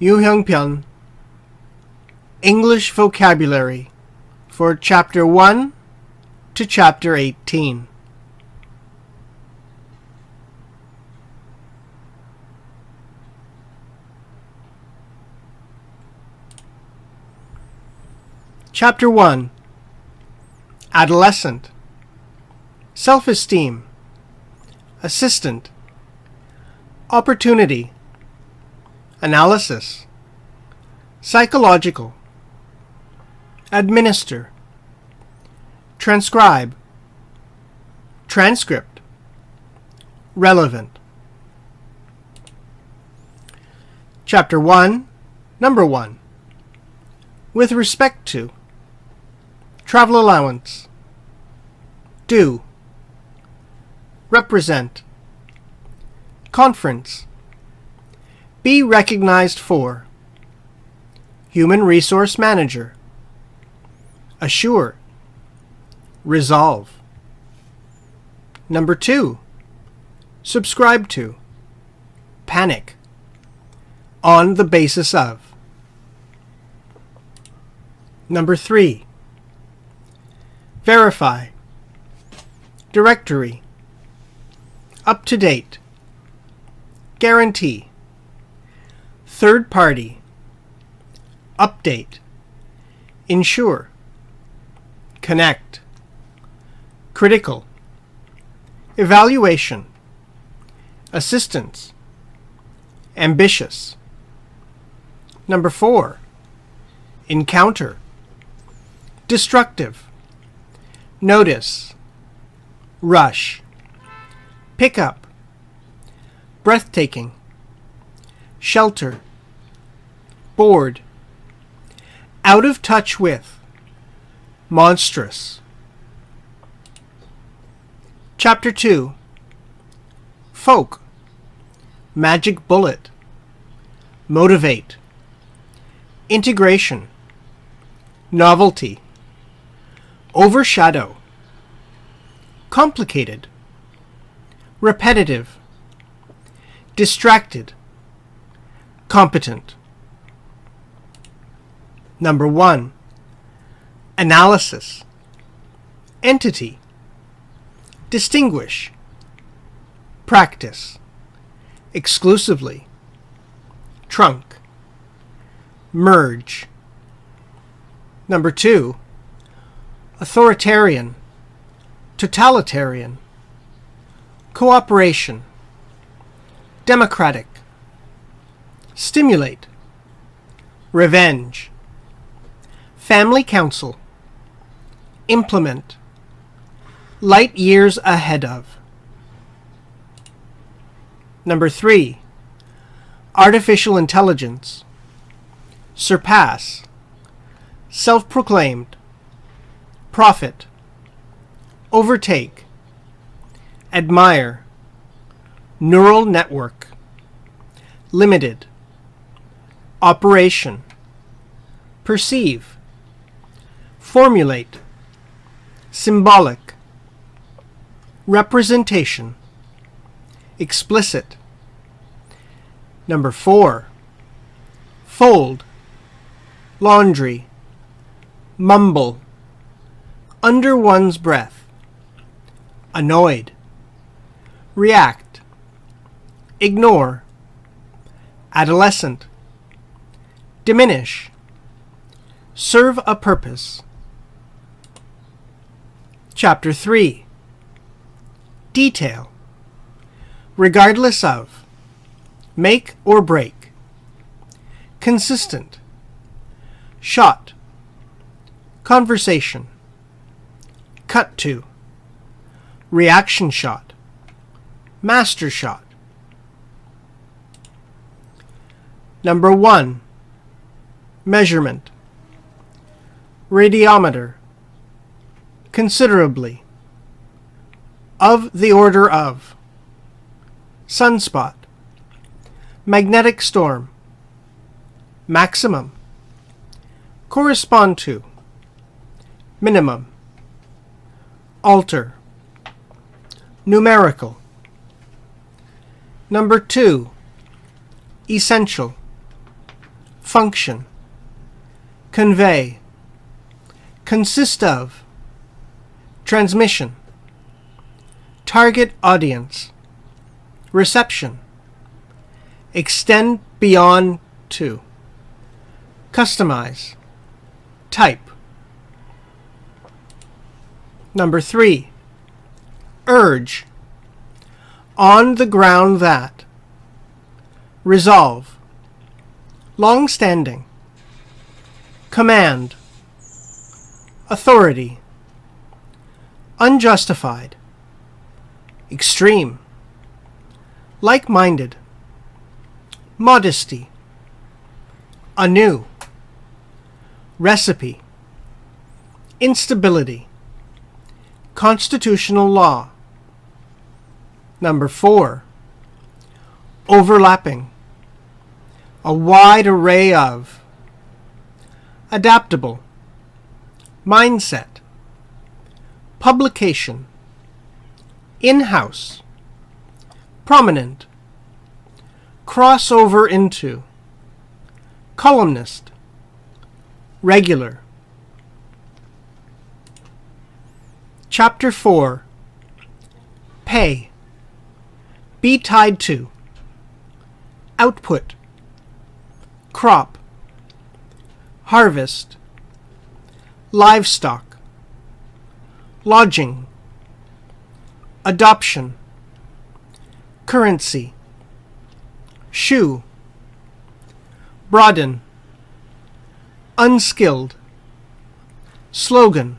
유형편 English Vocabulary for Chapter 1 to Chapter 18. Chapter 1. Adolescent. Self-esteem. Assistant. Opportunity. Analysis. Psychological. Administer. Transcribe. Transcript. Relevant. Chapter 1, Number 1. With respect to. Travel allowance. Do. Represent. Conference. Be recognized for. Human resource manager. Assure. Resolve. Number 2. Subscribe to. Panic. On the basis of. Number 3. Verify. Directory. Up to date. Guarantee. Third party. Update. Ensure. Connect. Critical. Evaluation. Assistance. Ambitious. Number 4. Encounter. Destructive. Notice. Rush. Pick up. Breathtaking. Shelter. Bored. Out of touch with. Monstrous. Chapter 2. Folk. Magic bullet. Motivate. Integration. Novelty. Overshadow. Complicated. Repetitive. Distracted. Competent. Number 1. Analysis. Entity. Distinguish. Practice. Exclusively. Trunk. Merge. Number 2. Authoritarian. Totalitarian. Cooperation. Democratic. Stimulate. Revenge. Family council. Implement. Light years ahead of. Number 3. Artificial intelligence. Surpass. Self-proclaimed. Profit. Overtake. Admire. Neural network. Limited. Operation. Perceive. Formulate. Symbolic. Representation. Explicit. Number 4. Fold. Laundry. Mumble. Under one's breath. Annoyed. React. Ignore. Adolescent. Diminish. Serve a purpose. Chapter 3. Detail. Regardless of. Make or break. Consistent. Shot. Conversation. Cut to. Reaction shot. Master shot. Number 1. Measurement. Radiometer. Considerably. Of the order of. Sunspot. Magnetic storm. Maximum. Correspond to. Minimum. Alter. Numerical. Number 2. Essential. function, convey, consist of, transmission, target audience, reception, extend beyond to, customize, type. Number 3, urge, on the ground that, resolve, long-standing, command, authority, unjustified, extreme, like-minded, modesty, anew, recipe, instability, constitutional law. Number 4, overlapping, a wide array of, adaptable, mindset, publication, in-house, prominent, crossover into, columnist, regular. Chapter 4, pay, be tied to, output, crop, harvest, livestock, lodging, adoption, currency, shoe, broaden, unskilled, slogan,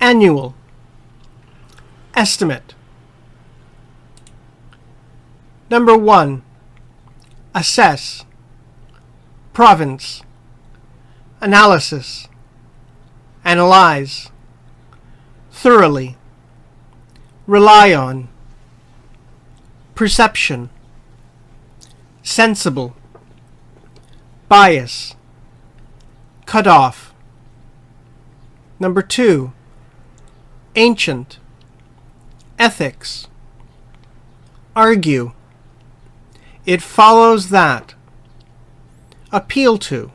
annual, estimate. Number 1, assess, province, analysis, analyze, thoroughly, rely on, perception, sensible, bias, cut off. Number 2, ancient, ethics, argue, it follows that, appeal to,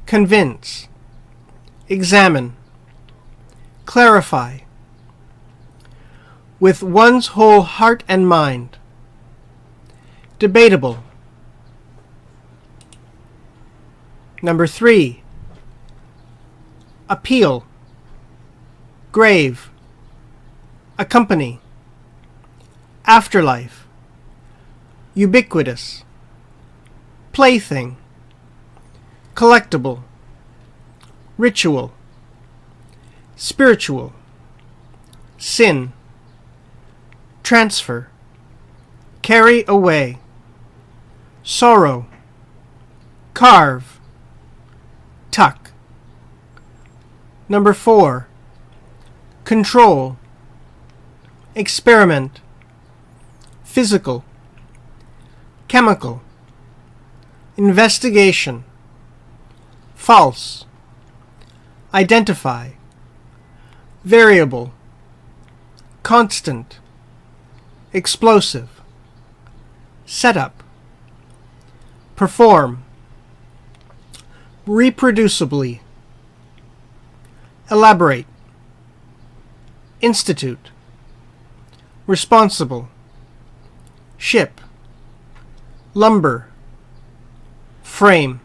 convince, examine, clarify, with one's whole heart and mind, debatable. Number 3, appeal, grave, accompany, afterlife, ubiquitous, plaything, collectible, ritual, spiritual, sin, transfer, carry away, sorrow, carve, tuck. Number 4, control, experiment, physical, chemical, investigation, false, identify, variable, constant, explosive, setup, perform, reproducibly, elaborate, institute, responsible, ship, lumber, frame.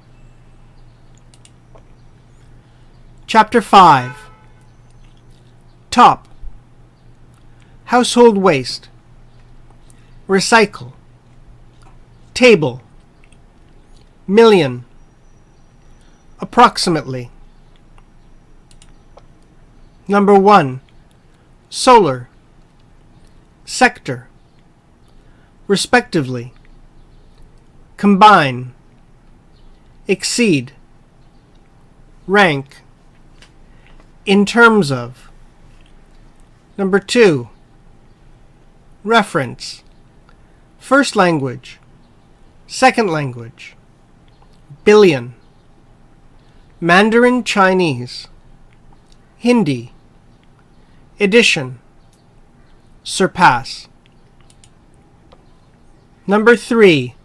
Chapter 5, top, household waste, recycle, table, million, approximately. Number 1, solar, sector, respectively, combine, exceed, rank, in terms of. Number 2, reference, first language, second language, billion, Mandarin Chinese, Hindi, edition, surpass. Number 3,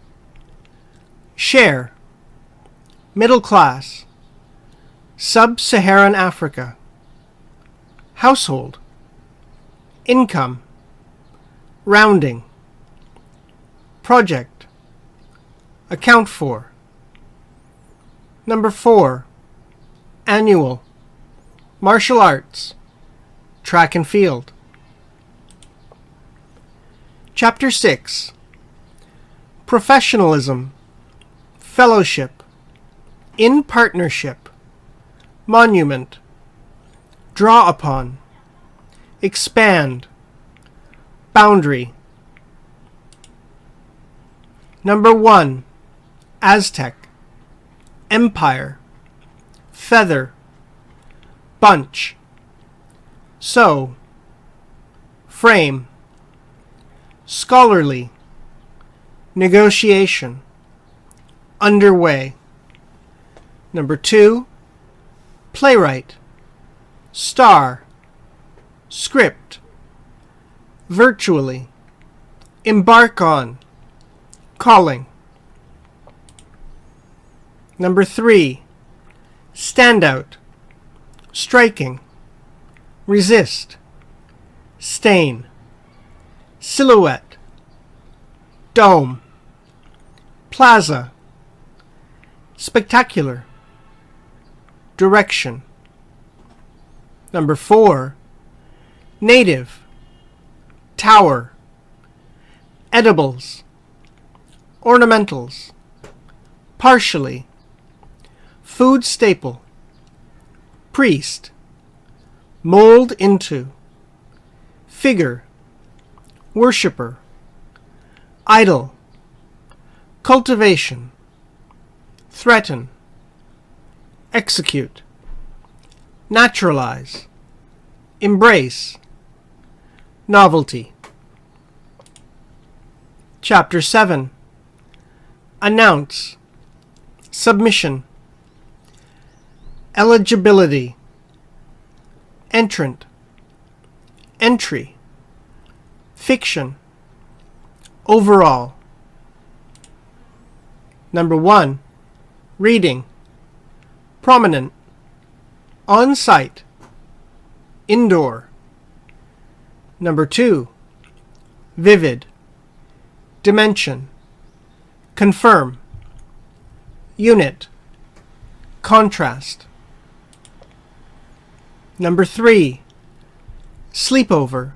share, middle class, sub-Saharan Africa, household, income, rounding, project, account for. Number 4, annual, martial arts, track and field. Chapter 6, professionalism, fellowship, in partnership, monument, draw upon, expand, boundary. Number 1, Aztec, empire, feather, bunch, sew, frame, scholarly, negotiation, underway. Number 2, playwright, star, script, virtually, embark on, calling. Number 3, standout, striking, resist, stain, silhouette, dome, plaza, spectacular, direction. Number 4, native, tower, edibles, ornamentals, partially, food staple, priest, mold into, figure, worshipper, idol, cultivation, threaten, execute, naturalize, embrace, novelty. Chapter 7, announce, submission, eligibility, entrant, entry, fiction, overall. Number 1, reading, prominent, on-site, indoor. Number 2, vivid, dimension, confirm, unit, contrast. Number 3, sleepover,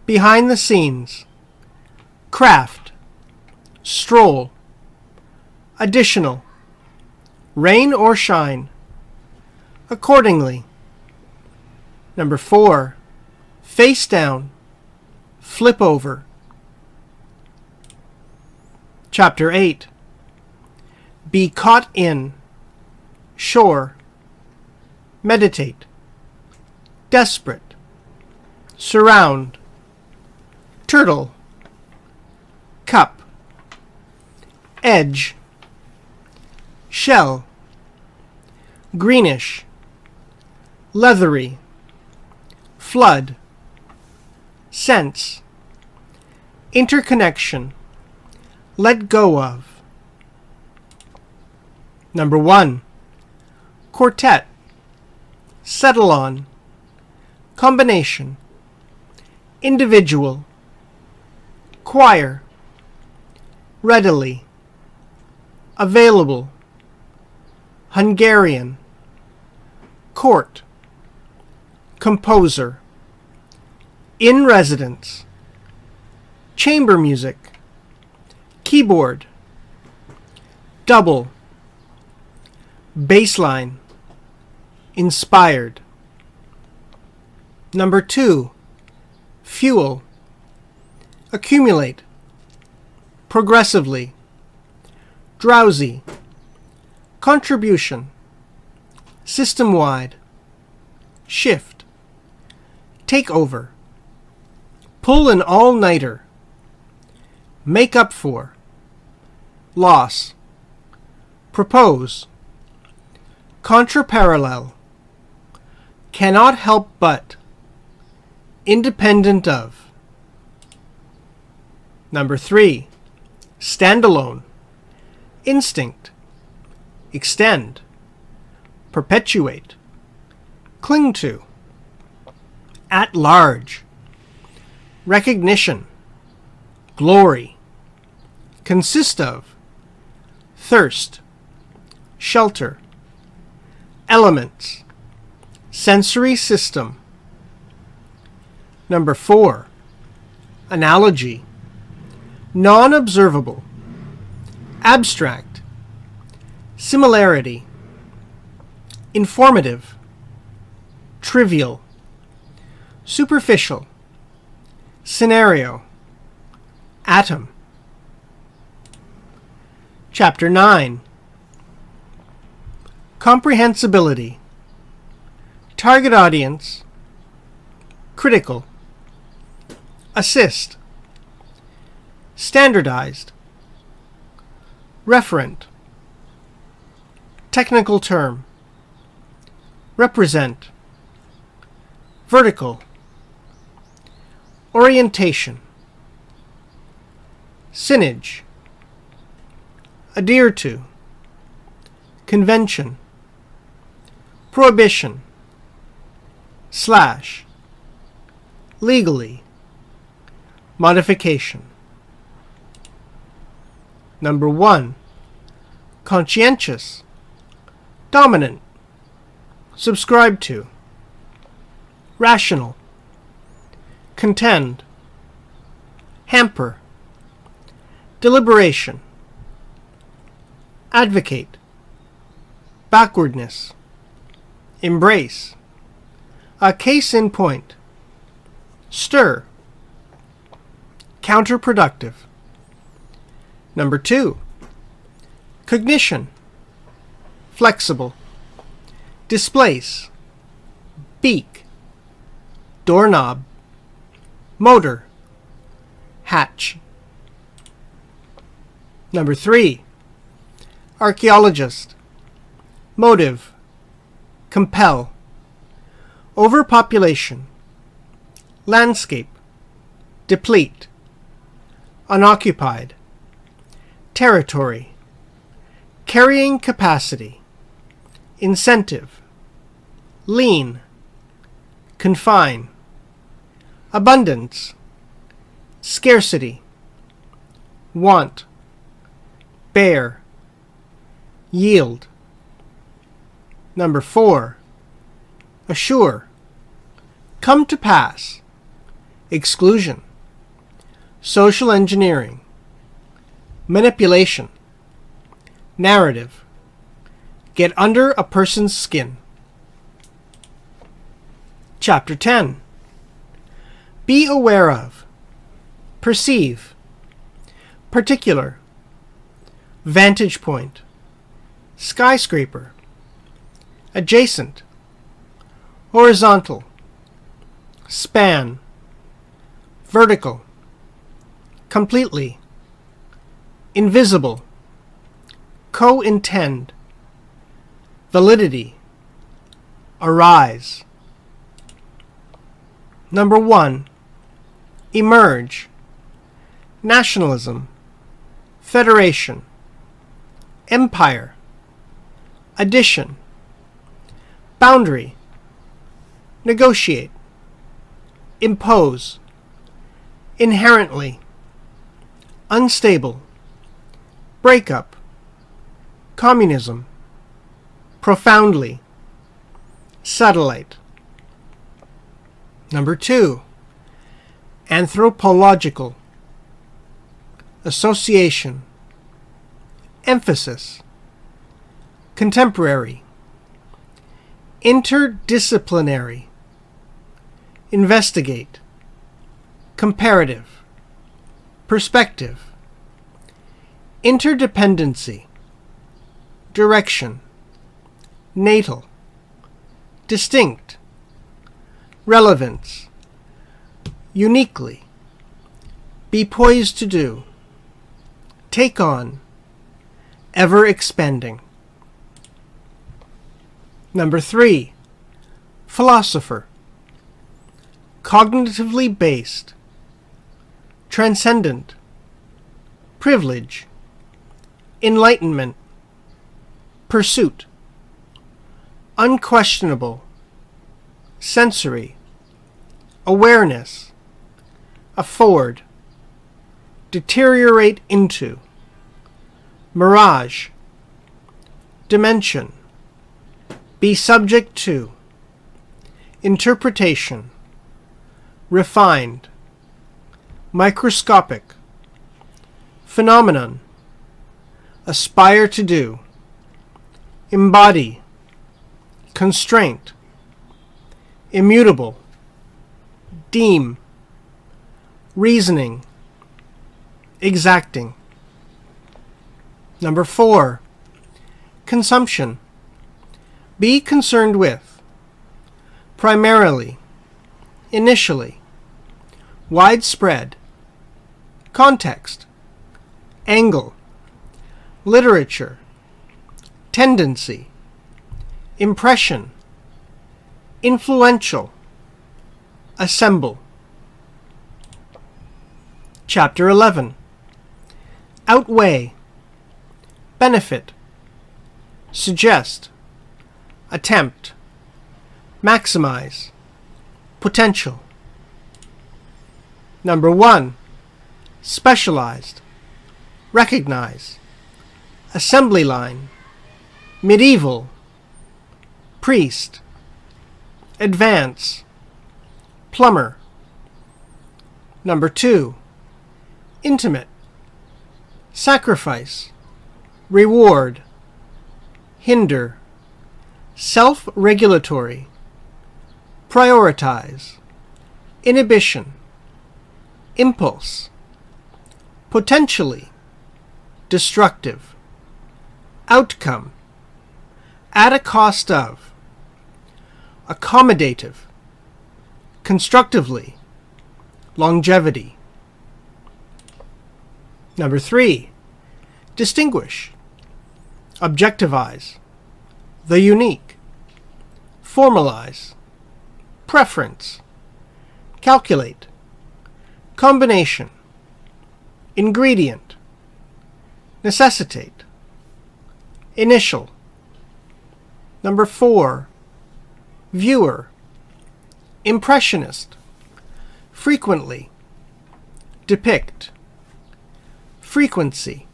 behind the scenes, craft, stroll, additional, rain or shine, accordingly. Number 4, face down, flip over. Chapter 8, be caught in, shore, meditate, desperate, surround, turtle, cup, edge, shell, greenish, leathery, flood, sense, interconnection, let go of. Number 1, quartet, settle on, combination, individual, choir, readily, available, Hungarian, court, composer, in residence, chamber music, keyboard, double, baseline, inspired. Number 2, fuel, accumulate, progressively, drowsy, contribution, system-wide, shift, take over, pull an all-nighter, make up for, loss, propose, contraparallel, cannot help but, independent of. Number 3, standalone, instinct, extend, perpetuate, cling to, at large, recognition, glory, consist of, thirst, shelter, elements, sensory system. Number 4, analogy, non-observable, abstract, similarity, informative, trivial, superficial, scenario, atom. Chapter 9, comprehensibility, target audience, critical, assist, standardized, referent, technical term, represent, vertical, orientation, signage, adhere to, convention, prohibition, slash, legally, modification. Number 1, conscientious, dominant, subscribe to, rational, contend, hamper, deliberation, advocate, backwardness, embrace, a case in point, stir, counterproductive. Number 2, cognition, flexible, displace, beak, doorknob, motor, hatch. Number 3, archaeologist, motive, compel, overpopulation, landscape, deplete, unoccupied, territory, carrying capacity, incentive, lean, confine, abundance, scarcity, want, bear, yield. Number 4, assure, come to pass, exclusion, social engineering, manipulation, narrative, get under a person's skin. Chapter 10, be aware of, perceive, particular, vantage point, skyscraper, adjacent, horizontal, span, vertical, completely, invisible, co-intend, validity, arise. Number 1, emerge, nationalism, federation, empire, addition, boundary, negotiate, impose, inherently, unstable, breakup, communism, profoundly, satellite. Number 2, anthropological, association, emphasis, contemporary, interdisciplinary, investigate, comparative, perspective, interdependency, direction, natal, distinct, relevance, uniquely, be poised to do, take on, ever expanding. Number 3, philosopher, cognitively based, transcendent, privilege, enlightenment, pursuit, unquestionable, sensory, awareness, afford, deteriorate into, mirage, dimension, be subject to, interpretation, refined, microscopic, phenomenon, aspire to do, embody, constraint, immutable, deem, reasoning, exacting. Number 4, consumption. Be concerned with, primarily, initially, widespread, context, angle, literature, tendency, impression, influential, assemble. Chapter 11. Outweigh, benefit, suggest, attempt, maximize, potential. Number 1. Specialized, recognize, assembly line, medieval, priest, advance, plumber. Number 2. Intimate, sacrifice, reward, hinder, self-regulatory, prioritize, inhibition, impulse, potentially, destructive, outcome, at a cost of, accommodative, constructively, longevity. Number 3. Distinguish, objectivize, the unique, formalize, preference, calculate, combination, ingredient, necessitate, initial. Number 4. Viewer, impressionist, frequently, depict, frequency,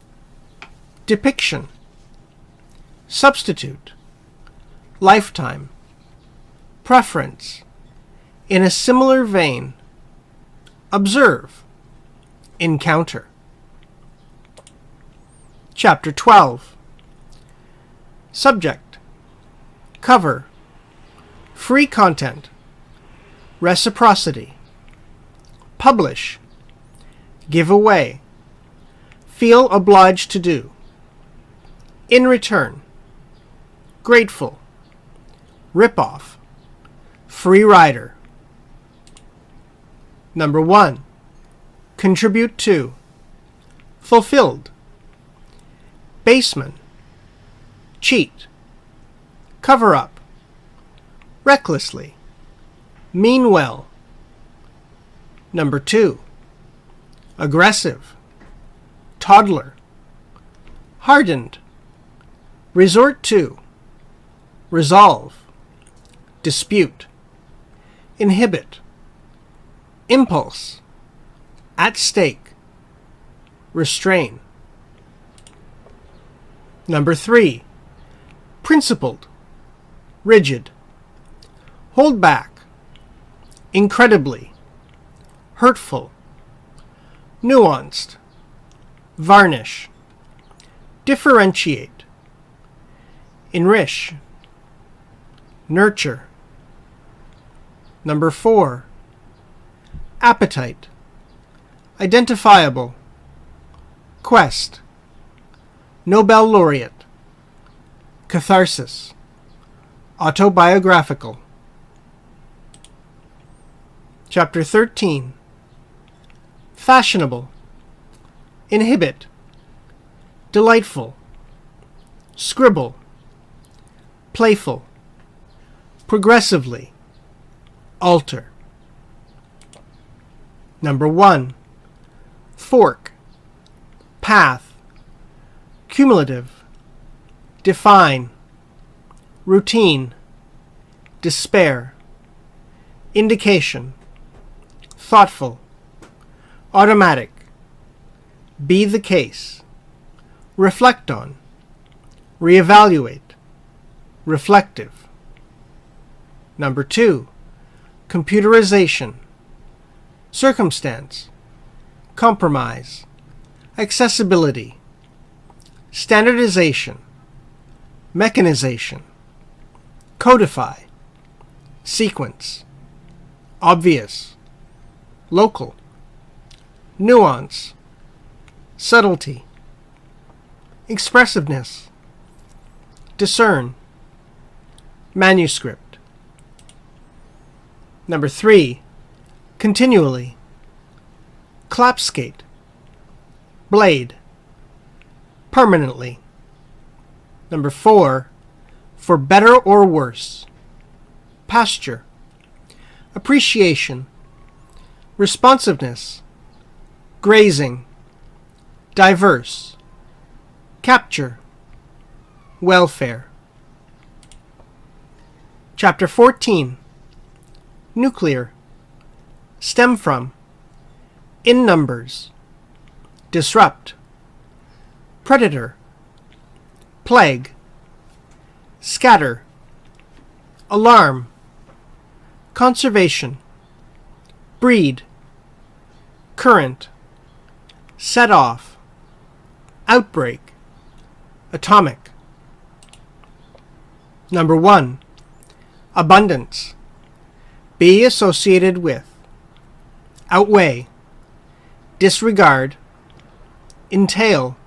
depiction, substitute, lifetime, preference, in a similar vein, observe, encounter. Chapter 12. Subject, cover, free content, reciprocity, publish, give away, feel obliged to do, in return, grateful, rip-off, free rider. Number 1. Contribute to, fulfilled, baseman, cheat, cover up, recklessly, mean well. Number 2. Aggressive, toddler, hardened, resort to, resolve, dispute, inhibit, impulse, at stake, restrain. Number 3. Principled, rigid, hold back, incredibly, hurtful, nuanced, varnish, differentiate, enrich, nurture. Number 4. Appetite, identifiable, quest, Nobel laureate, catharsis, autobiographical. Chapter 13. Fashionable, inhibit, delightful, scribble, playful, progressively, alter. Number 1. Fork, path, cumulative, define, routine, despair, indication, thoughtful, automatic, be the case, reflect on, reevaluate, reflective. Number 2, computerization, circumstance, compromise, accessibility, standardization, mechanization, codify, sequence, obvious, local, nuance, subtlety, expressiveness, discern, manuscript. Number 3, continually, clapskate, blade, permanently. Number 4, for better or worse, pasture, appreciation, responsiveness, grazing, diverse, capture, welfare. Chapter 14, nuclear, stem from, in numbers, disrupt, predator, plague, scatter, alarm, conservation, breed, current, set off, outbreak, atomic. Number 1, abundance, be associated with, outweigh, disregard, entail,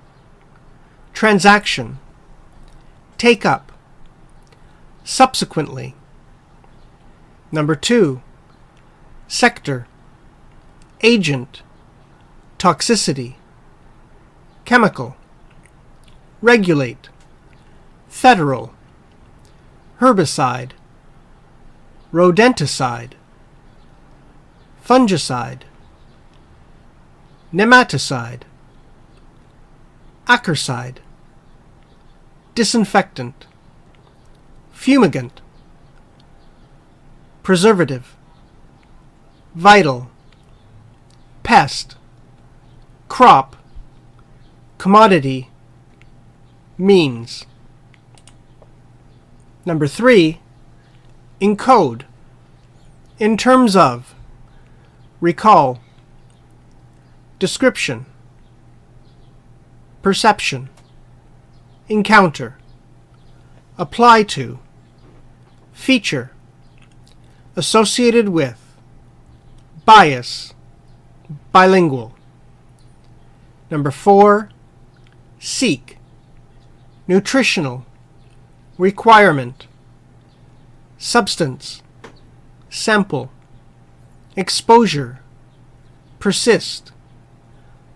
transaction, take up, subsequently. Number 2, sector, agent, toxicity, chemical, regulate, federal, herbicide, rodenticide, fungicide, nematicide, acaricide, disinfectant, fumigant, preservative, vital, pest, crop, commodity, means. Number 3, encode, in terms of, recall, description, perception, encounter, apply to, feature, associated with, bias, bilingual. Number 4, seek, nutritional, requirement, substance, sample, exposure, persist,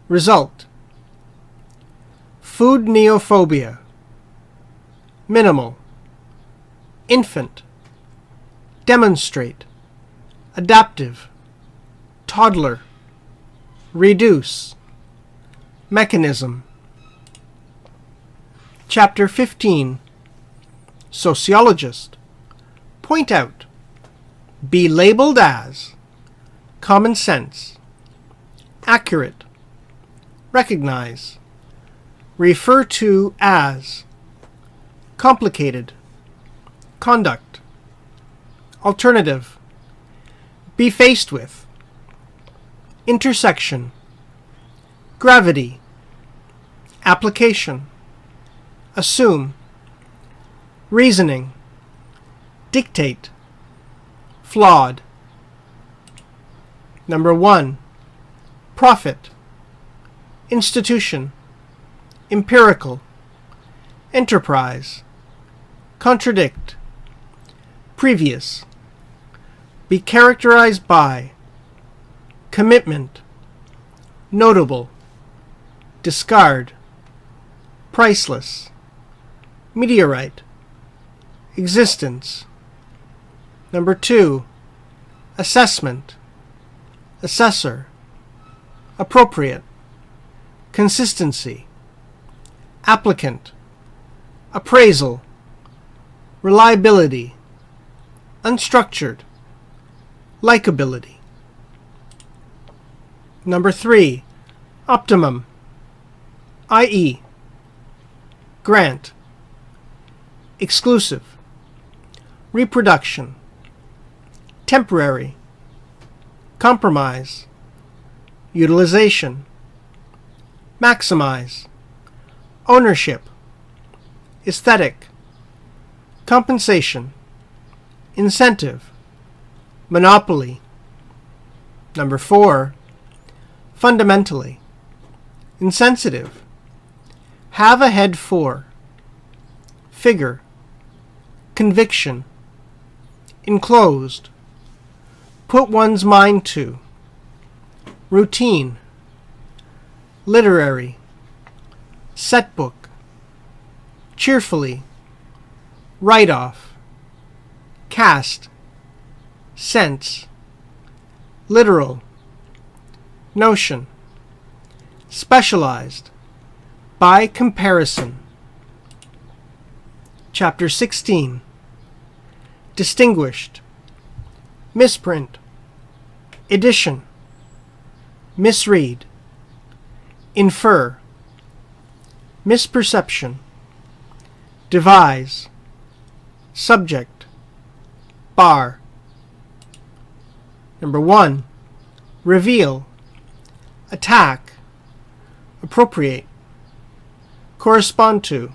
result. Food neophobia, minimal, infant, demonstrate, adaptive, toddler, reduce, mechanism. Chapter 15, sociologist, point out, be labeled as, common sense, accurate, recognize, refer to as, complicated, conduct, alternative, be faced with, intersection, gravity, application, assume, reasoning, dictate, flawed. Number 1, profit, institution, empirical, enterprise, contradict, previous, be characterized by, commitment, notable, discard, priceless, meteorite, existence. Number 2, assessment, assessor, appropriate, consistency, applicant, appraisal, reliability, unstructured, likability. Number 3, optimum, i.e., grant, exclusive, reproduction, temporary, compromise, utilization, maximize, ownership, aesthetic, compensation, incentive, monopoly. Number 4, fundamentally, insensitive, have a head for, figure, conviction, enclosed, put one's mind to, routine, literary, set book, cheerfully, write-off, cast, sense, literal, notion, specialized, by comparison. Chapter 16, distinguished, misprint, edition, misread, infer, misperception, devise, subject, bar. Number 1, reveal, attack, appropriate, correspond to,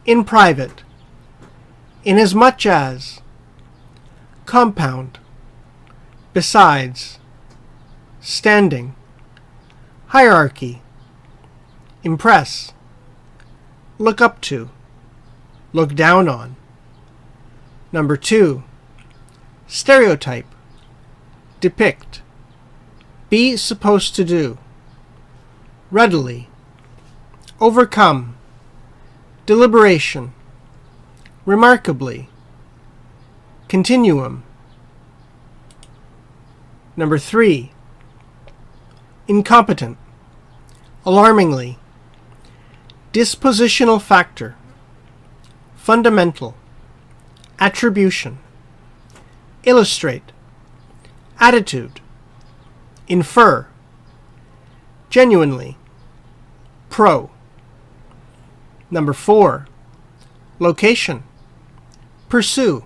in private, inasmuch as, compound, besides, standing, hierarchy, impress, look up to, look down on. Number 2, stereotype, depict, be supposed to do, readily, overcome, deliberation, remarkably, continuum. Number 3, incompetent, alarmingly, dispositional factor, fundamental, attribution, illustrate, attitude, infer, genuinely, pro. Number 4, location, pursue,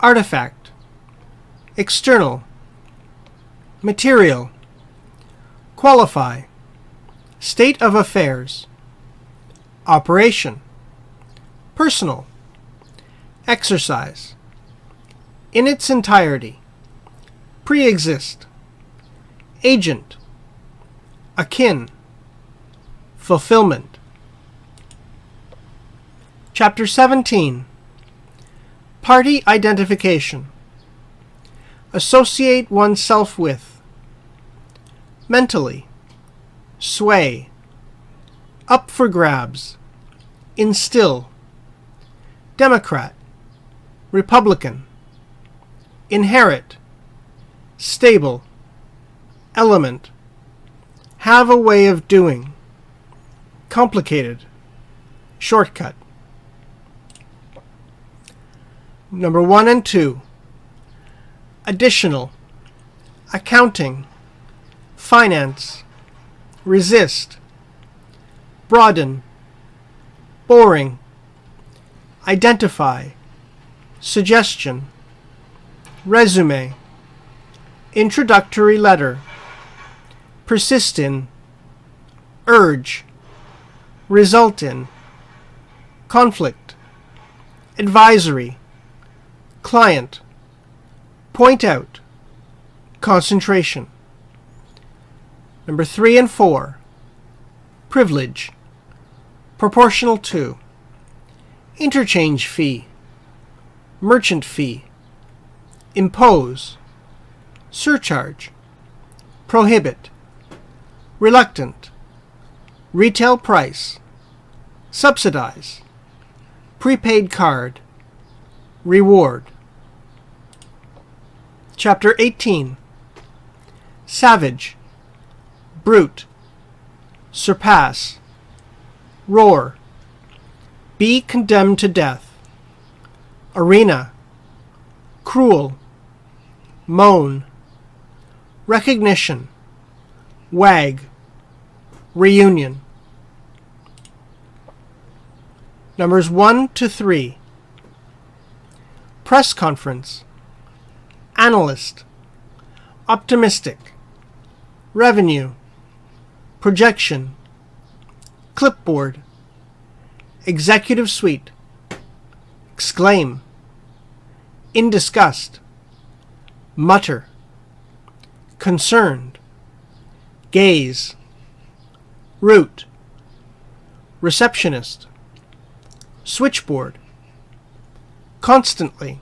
artifact, external, material, qualify, state of affairs, operation, personal, exercise, in its entirety, pre-exist, agent, akin, fulfillment. Chapter 17, party identification, associate oneself with, mentally, sway, up for grabs, instill, Democrat, Republican, inherit, stable, element, have a way of doing, complicated, shortcut. Number 1 and 2, additional, accounting, finance, resist, broaden, boring, identify, suggestion, resume, introductory letter, persist in, urge, result in, conflict, advisory, client, point out, concentration. Number 3 and 4, privilege, proportional to, interchange fee, merchant fee, impose, surcharge, prohibit, reluctant, retail price, subsidize, prepaid card, reward. Chapter 18, savage, brute, surpass, roar, be condemned to death, arena, cruel, moan, recognition, wag, reunion. Numbers 1 to 3. Press conference, analyst, optimistic, revenue, projection, clipboard, executive suite, exclaim, in disgust, mutter, concerned, gaze, root, receptionist, switchboard, constantly,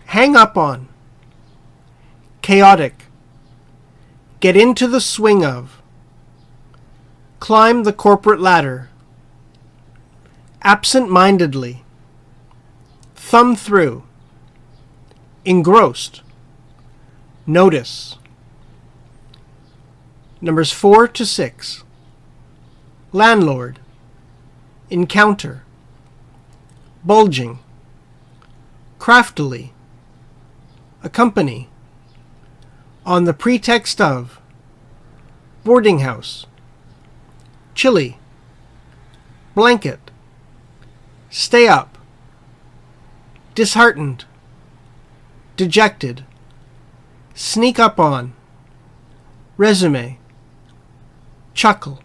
hang up on, chaotic, get into the swing of, climb the corporate ladder, absent-mindedly, thumb through, engrossed, notice. Numbers 4 to 6. Landlord, encounter, bulging, craftily, accompany, on the pretext of, boarding house, chilly, blanket, stay up, disheartened, dejected, sneak up on, resume, chuckle.